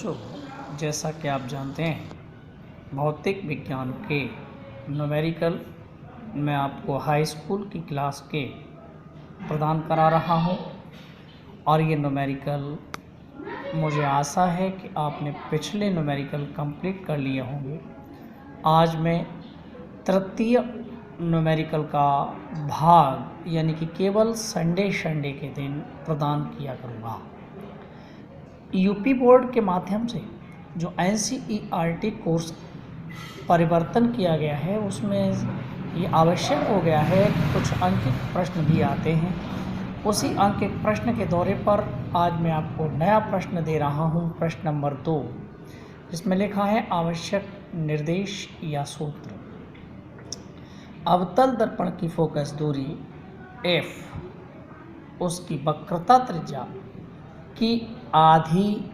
बच्चों, जैसा कि आप जानते हैं, भौतिक विज्ञान के न्यूमेरिकल मैं आपको हाई स्कूल की क्लास के प्रदान करा रहा हूं और ये न्यूमेरिकल मुझे आशा है कि आपने पिछले न्यूमेरिकल कंप्लीट कर लिए होंगे। आज मैं तृतीय न्यूमेरिकल का भाग यानी कि केवल संडे के दिन प्रदान किया करूँगा। यूपी बोर्ड के माध्यम से जो NCERT कोर्स परिवर्तन किया गया है उसमें ये आवश्यक हो गया है कि कुछ अंकित प्रश्न भी आते हैं। उसी अंकित प्रश्न के दौरे पर आज मैं आपको नया प्रश्न दे रहा हूँ, प्रश्न नंबर 2, जिसमें लिखा है आवश्यक निर्देश या सूत्र। अवतल दर्पण की फोकस दूरी f उसकी वक्रता त्रिज्या की आधी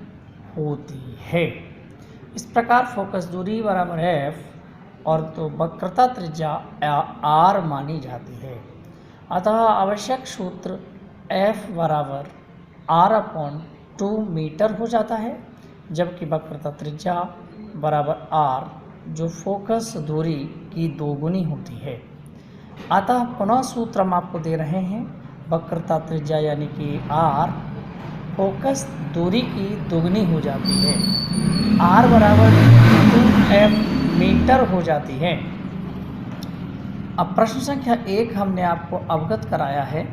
होती है। इस प्रकार फोकस दूरी बराबर f और तो वक्रता त्रिज्या r मानी जाती है। अतः आवश्यक सूत्र f बराबर r/2 मीटर हो जाता है, जबकि वक्रता त्रिज्या बराबर r जो फोकस दूरी की दोगुनी होती है। अतः पुनः सूत्र हम आपको दे रहे हैं, वक्रता त्रिज्या यानी कि r फोकस दूरी की दोगुनी हो जाती है, r बराबर 2f मीटर हो जाती है। अब प्रश्न संख्या 1 हमने आपको अवगत कराया है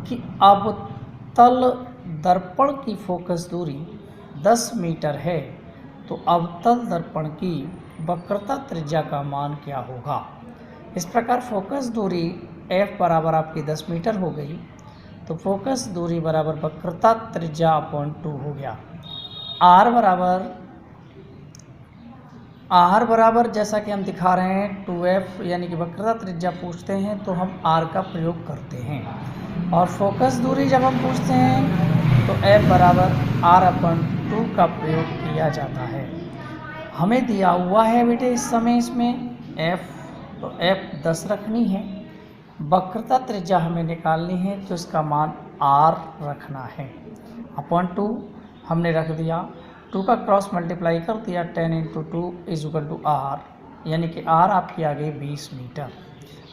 कि अवतल दर्पण की फोकस दूरी 10 मीटर है, तो अवतल दर्पण की वक्रता त्रिज्या का मान क्या होगा। इस प्रकार फोकस दूरी f बराबर आपकी 10 मीटर हो गई, तो फोकस दूरी बराबर वक्रता त्रिज्या अपॉन 2 हो गया। r बराबर जैसा कि हम दिखा रहे हैं 2f यानी कि वक्रता त्रिज्या पूछते हैं तो हम r का प्रयोग करते हैं, और फोकस दूरी जब हम पूछते हैं तो f बराबर r/2 का प्रयोग किया जाता है। हमें दिया हुआ है बेटे इस समय इसमें f, तो f 10 रखनी है, वक्रता त्रिज्या हमें निकालनी है तो इसका मान r रखना है। अपॉन 2 हमने रख दिया, 2 का क्रॉस मल्टीप्लाई कर दिया, 10 × 2 = r, यानी कि r आपकी आ गई 20 मीटर।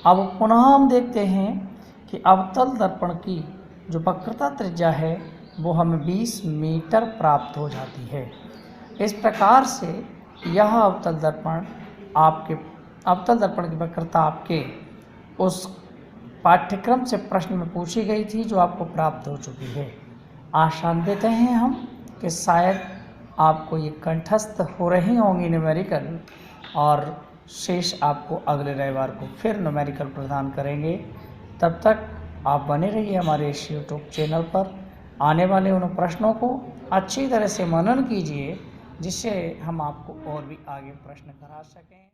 अब पुनः हम देखते हैं कि अवतल दर्पण की जो वक्रता त्रिज्या है वो हमें 20 मीटर प्राप्त हो जाती है। इस प्रकार से यह अवतल दर्पण की वक्रता आपके उस पाठ्यक्रम से प्रश्न में पूछी गई थी जो आपको प्राप्त हो चुकी है। आशान्वित हैं हम कि शायद आपको ये कंठस्थ हो रही होंगी न्यूमेरिकल, और शेष आपको अगले रविवार को फिर न्यूमेरिकल प्रदान करेंगे। तब तक आप बने रहिए हमारे इस यूट्यूब चैनल पर। आने वाले उन प्रश्नों को अच्छी तरह से मनन कीजिए, जिससे हम आपको और भी आगे प्रश्न करा सकें।